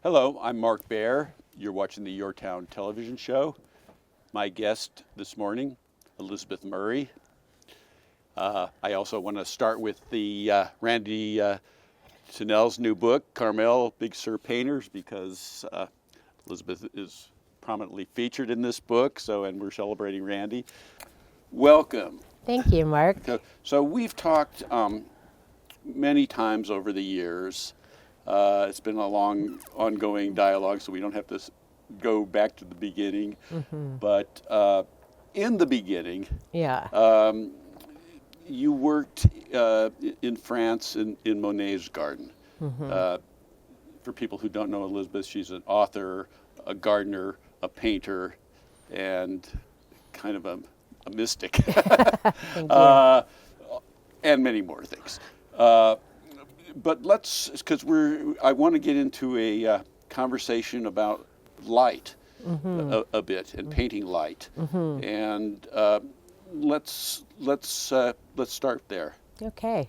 Hello, I'm Mark Baer. You're watching the YourTown television show. My guest this morning, Elizabeth Murray. I also want to start with the Randy Tunnell's new book, Carmel, Big Sur Painters, because Elizabeth is prominently featured in this book, and we're celebrating Randy. Welcome. Thank you, Mark. So we've talked many times over the years. It's been a long, ongoing dialogue, so we don't have to go back to the beginning. Mm-hmm. But in the beginning, you worked in France in Monet's garden. Mm-hmm. For people who don't know Elizabeth, she's an author, a gardener, a painter, and kind of a mystic. Thank you. And many more things. But because I want to get into a conversation about light a bit and painting light, and let's start there. Okay.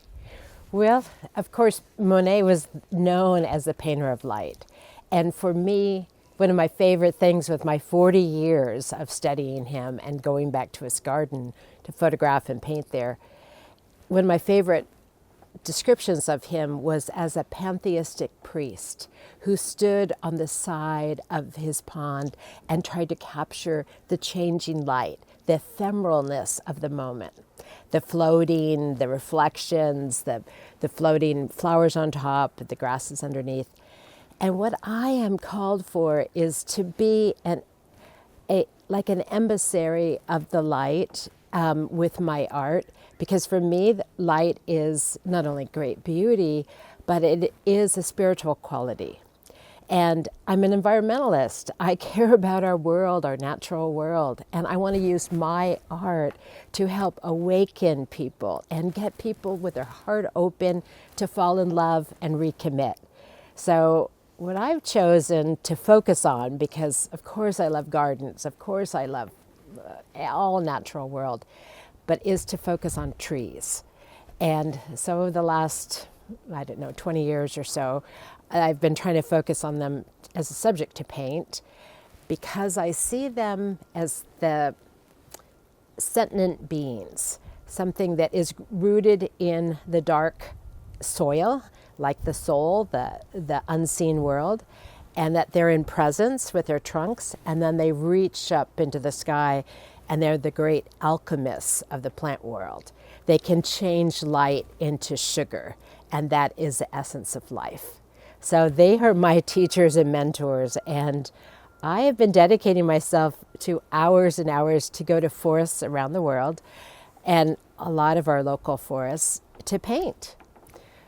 Well, of course, Monet was known as the painter of light, and for me, one of my favorite things with my 40 years of studying him and going back to his garden to photograph and paint there, one of my favorite descriptions of him was as a pantheistic priest who stood on the side of his pond and tried to capture the changing light, the ephemeralness of the moment, the floating, the reflections, the floating flowers on top, the grasses underneath. And what I am called for is to be like an emissary of the light with my art, because for me, light is not only great beauty, but it is a spiritual quality. And I'm an environmentalist. I care about our world, our natural world, and I want to use my art to help awaken people and get people with their heart open to fall in love and recommit. So what I've chosen to focus on, because of course I love gardens, of course I love all natural world, but is to focus on trees. And so over the last, 20 years or so, I've been trying to focus on them as a subject to paint, because I see them as the sentient beings, something that is rooted in the dark soil, like the soul, the unseen world, and that they're in presence with their trunks, and then they reach up into the sky, and they're the great alchemists of the plant world. They can change light into sugar, and that is the essence of life. So they are my teachers and mentors, and I have been dedicating myself to hours and hours to go to forests around the world, and a lot of our local forests, to paint.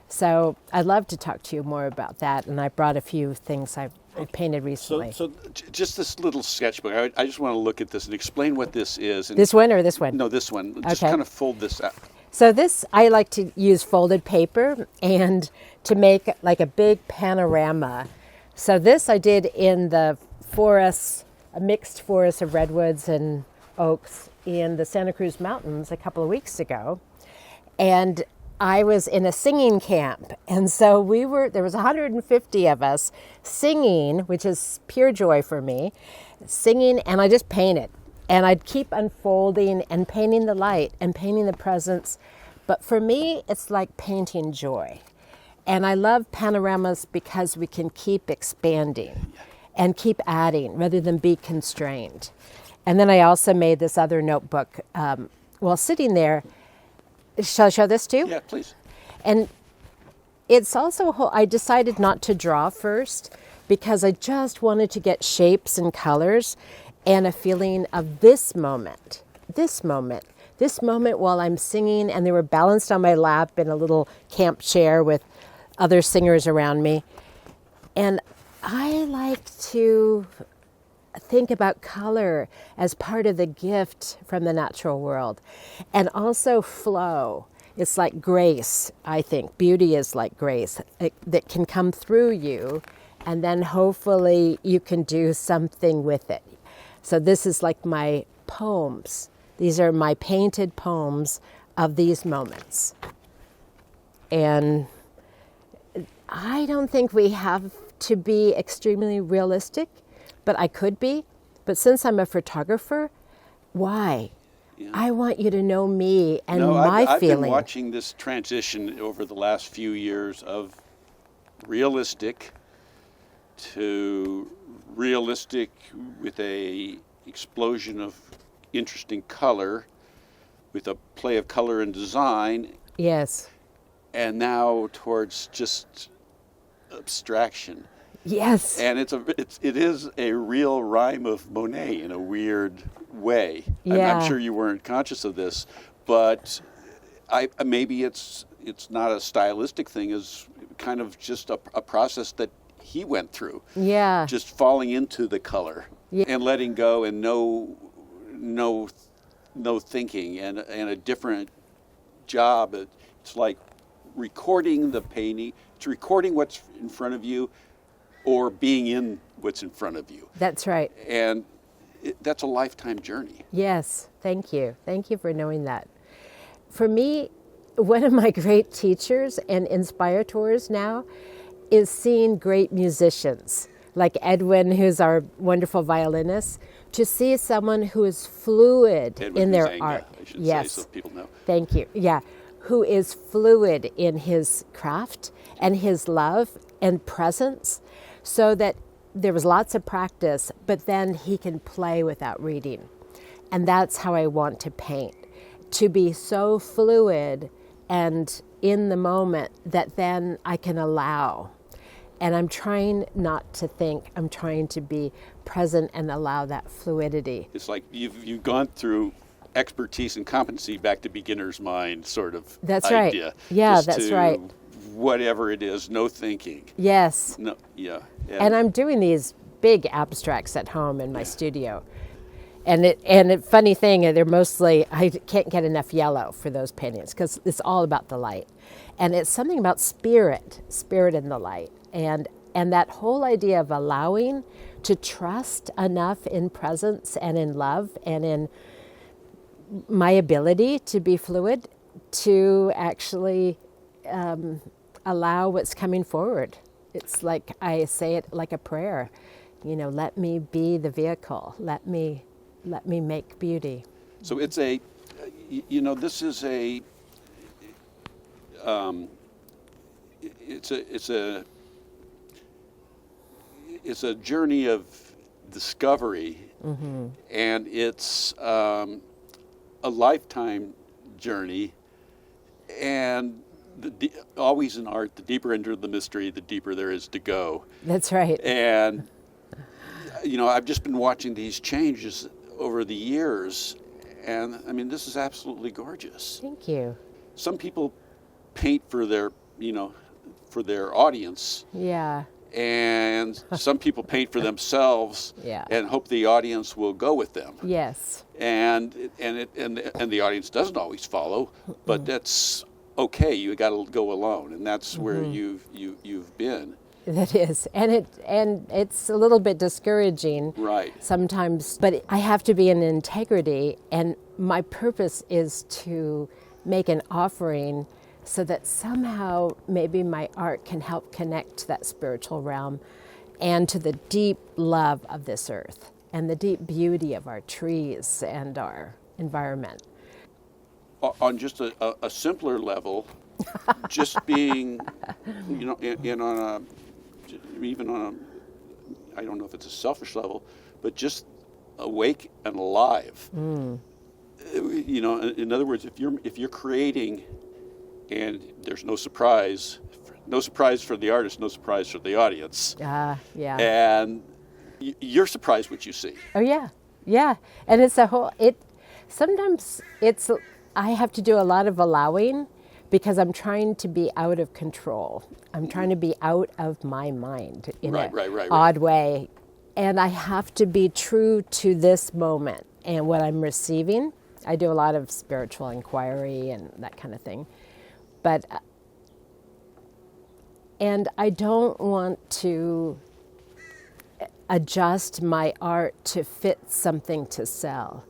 So I'd love to talk to you more about that, and I brought a few things I painted recently. So just this little sketchbook, I just want to look at this and explain what this is. And this one or this one? No, this one. Just okay. Kind of fold this out. So this, I like to use folded paper and to make like a big panorama. So this I did in the forest, a mixed forest of redwoods and oaks in the Santa Cruz Mountains a couple of weeks ago. And I was in a singing camp, and so there was 150 of us singing, which is pure joy for me, singing, and I just painted. And I'd keep unfolding and painting the light and painting the presence. But for me, it's like painting joy. And I love panoramas because we can keep expanding and keep adding rather than be constrained. And then I also made this other notebook while sitting there. Shall I show this too? Yeah, please. And it's also, I decided not to draw first because I just wanted to get shapes and colors and a feeling of this moment while I'm singing, and they were balanced on my lap in a little camp chair with other singers around me. And I like to think about color as part of the gift from the natural world, and also flow. It's like grace, I think. Beauty is like grace that can come through you, and then hopefully you can do something with it. So this is like my poems. These are my painted poems of these moments. And I don't think we have to be extremely realistic, but I could be. But since I'm a photographer, why? Yeah. I want you to know me and No, my I've feeling. been watching this transition over the last few years of realistic to realistic with a explosion of interesting color, with a play of color and design, Yes. and now towards just abstraction. Yes. And it is a real rhyme of Monet in a weird way. Yeah. I'm sure you weren't conscious of this, but maybe it's not a stylistic thing, as kind of just a process that he went through. Yeah. Just falling into the color, Yeah. and letting go, and no thinking, and a different job. It's like recording the painting. It's recording what's in front of you, or being in what's in front of you. That's right. And that's a lifetime journey. Yes. Thank you. Thank you for knowing that. For me, one of my great teachers and inspirators now is seeing great musicians like Edwin, who's our wonderful violinist, to see someone who is fluid Edwin in their Huizenga, art. I should Yes. say, so people know. Thank you. Yeah. Who is fluid in his craft and his love and presence, so that there was lots of practice, but then he can play without reading. And that's how I want to paint, to be so fluid and in the moment that then I can allow. And I'm trying not to think, I'm trying to be present and allow that fluidity. It's like you've gone through expertise and competency back to beginner's mind sort of That's idea. right. Yeah, Just that's to right. Whatever it is, no thinking. Yes. No, yeah. And I'm doing these big abstracts at home in my studio. And a funny thing, they're mostly, I can't get enough yellow for those paintings because it's all about the light. And it's something about spirit in the light. And that whole idea of allowing to trust enough in presence and in love and in my ability to be fluid, to actually allow what's coming forward. It's like, I say it like a prayer, let me be the vehicle. Let me make beauty. So it's this is it's a journey of discovery, Mm-hmm. and it's a lifetime journey, and always in art, the deeper into the mystery, the deeper there is to go. That's right. And I've just been watching these changes over the years, and I mean, this is absolutely gorgeous. Thank you. Some people paint for their audience, Yeah. and some people paint for themselves, Yeah. and hope the audience will go with them. Yes. And the audience doesn't always follow, but that's okay. You got to go alone, and that's where you've been. That is, and it's a little bit discouraging, Right. sometimes. But I have to be in integrity, and my purpose is to make an offering, so that somehow maybe my art can help connect to that spiritual realm, and to the deep love of this earth, and the deep beauty of our trees and our environment. On just a simpler level, just being, even on a, I don't know if it's a selfish level, but just awake and alive. In other words, if you're creating, and there's no surprise for the artist, no surprise for the audience. Yeah. And you're surprised what you see. Oh yeah, and sometimes I have to do a lot of allowing, because I'm trying to be out of control. I'm trying to be out of my mind in an odd way, and I have to be true to this moment and what I'm receiving. I do a lot of spiritual inquiry and that kind of thing, and I don't want to adjust my art to fit something to sell.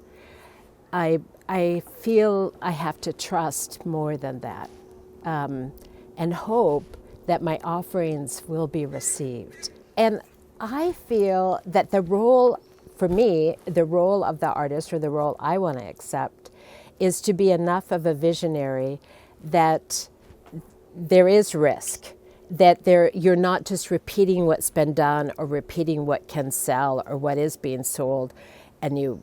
I feel I have to trust more than that, and hope that my offerings will be received. And I feel that the role, for me, the role of the artist, or the role I want to accept, is to be enough of a visionary that there is risk, that you're not just repeating what's been done or repeating what can sell or what is being sold, and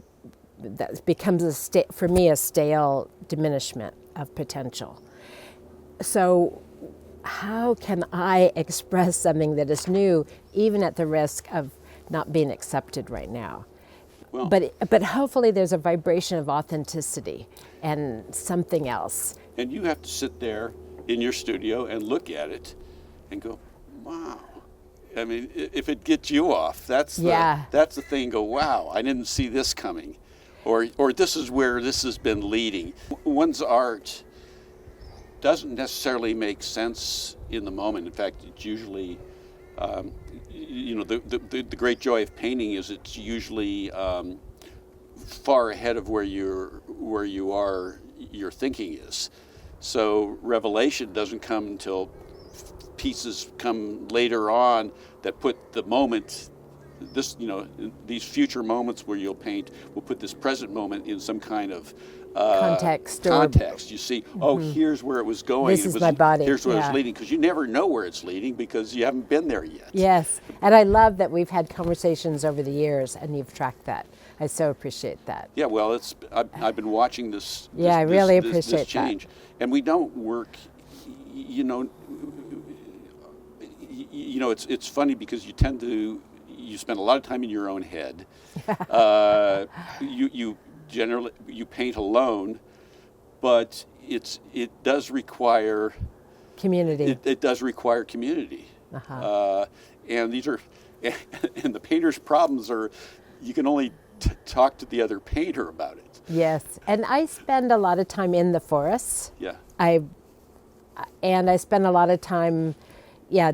that becomes, for me, a stale diminishment of potential. So how can I express something that is new, even at the risk of not being accepted right now? Well, but hopefully there's a vibration of authenticity and something else. and you have to sit there in your studio and look at it and go, wow. I mean, if it gets you off, that's the thing. Go, wow, I didn't see this coming. Or this is where this has been leading. One's art doesn't necessarily make sense in the moment. In fact, it's usually, the great joy of painting is it's usually far ahead of where your thinking is. So revelation doesn't come until pieces come later on that put the moment, these future moments where you'll paint will put this present moment in some kind of context. You see, here's where it was going. This is my body. Here's where it's leading, because you never know where it's leading because you haven't been there yet. Yes, and I love that we've had conversations over the years and you've tracked that. I so appreciate that. Yeah, well, I've been watching this. I really appreciate this change, and we don't work. It's funny because you spend a lot of time in your own head. You generally paint alone, but it does require community. It does require community, Uh-huh. and and the painter's problems are you can only talk to the other painter about it. Yes, and I spend a lot of time in the forests. Yeah. I spend a lot of time,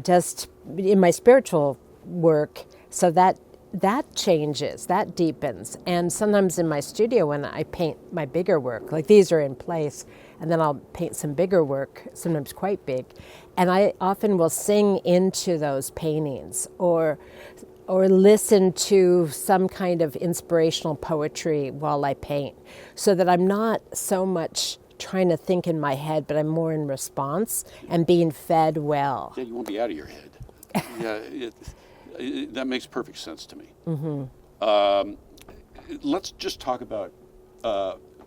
just in my spiritual work. So that changes, that deepens. And sometimes in my studio when I paint my bigger work, like these are in place, and then I'll paint some bigger work, sometimes quite big. And I often will sing into those paintings or listen to some kind of inspirational poetry while I paint, so that I'm not so much trying to think in my head, but I'm more in response and being fed well. Yeah, you won't be out of your head. That makes perfect sense to me. Mm-hmm. Let's just talk about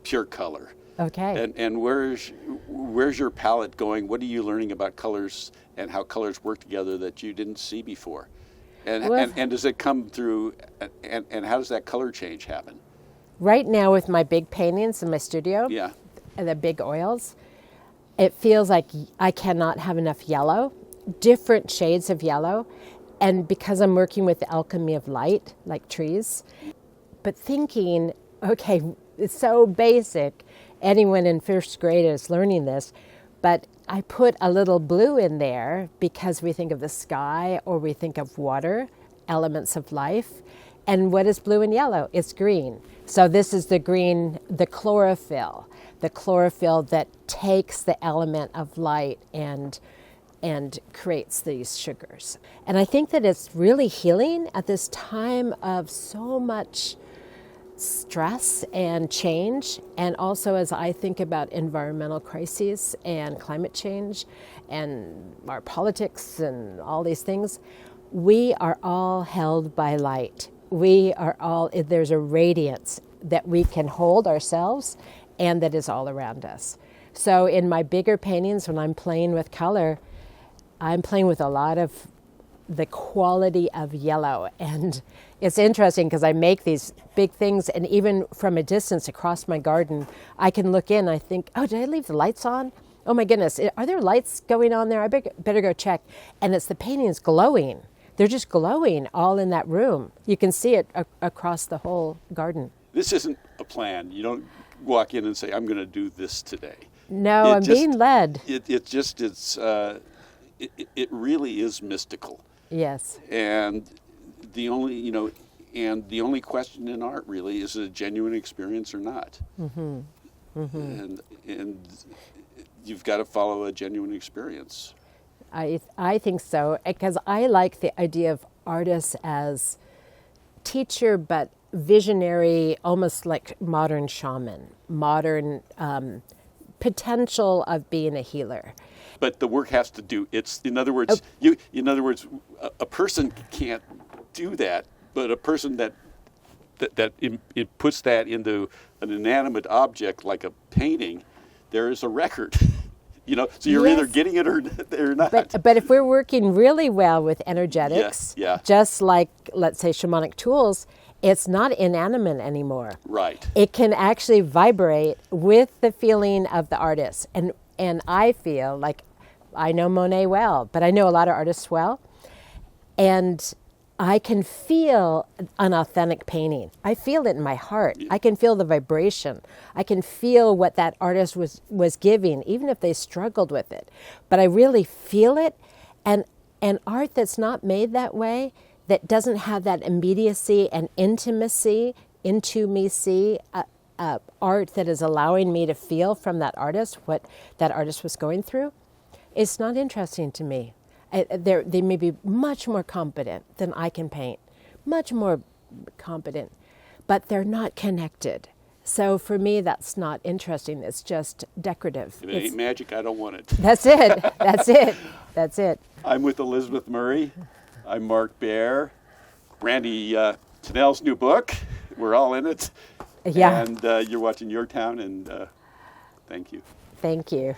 pure color. Okay. And where's your palette going? What are you learning about colors and how colors work together that you didn't see before? And does it come through, and how does that color change happen? Right now with my big paintings in my studio, and the big oils, it feels like I cannot have enough yellow, different shades of yellow. And because I'm working with the alchemy of light, like trees, but thinking, okay, it's so basic. Anyone in first grade is learning this, but I put a little blue in there because we think of the sky or we think of water, elements of life. And what is blue and yellow? It's green. So this is the green, the chlorophyll that takes the element of light and creates these sugars. And I think that it's really healing at this time of so much stress and change, and also as I think about environmental crises and climate change and our politics and all these things, we are all held by light. There's a radiance that we can hold ourselves and that is all around us. So in my bigger paintings, when I'm playing with color, I'm playing with a lot of the quality of yellow. And it's interesting because I make these big things, and even from a distance across my garden, I can look in, I think, oh, did I leave the lights on? Oh my goodness, are there lights going on there? I better go check. And it's the paintings glowing. They're just glowing all in that room. You can see it across the whole garden. This isn't a plan. You don't walk in and say, I'm going to do this today. No, I'm being led. It really is mystical. Yes. And the only question in art really is it a genuine experience or not. Mm-hmm. Mm-hmm. And you've got to follow a genuine experience. I think so, because I like the idea of artist as teacher, but visionary, almost like modern shaman, modern potential of being a healer. But the work has to do. It's in other words, a person can't do that, but a person that it puts that into an inanimate object like a painting, there is a record. So you're either getting it or not. But if we're working really well with energetics, just like, let's say, shamanic tools, it's not inanimate anymore. Right. It can actually vibrate with the feeling of the artist. And I feel like I know Monet well, but I know a lot of artists well. And I can feel an authentic painting. I feel it in my heart. Yeah. I can feel the vibration. I can feel what that artist was giving, even if they struggled with it. But I really feel it. And art that's not made that way, that doesn't have that immediacy and intimacy, art that is allowing me to feel from that artist what that artist was going through, it's not interesting to me. They may be much more competent than I can paint, much more competent, but they're not connected. So for me, that's not interesting. It's just decorative. If it ain't magic, I don't want it. That's it. That's it. That's it. I'm with Elizabeth Murray. I'm Mark Baer. Randy Tennell's new book. We're all in it. Yeah. And you're watching YourTown, and thank you. Thank you.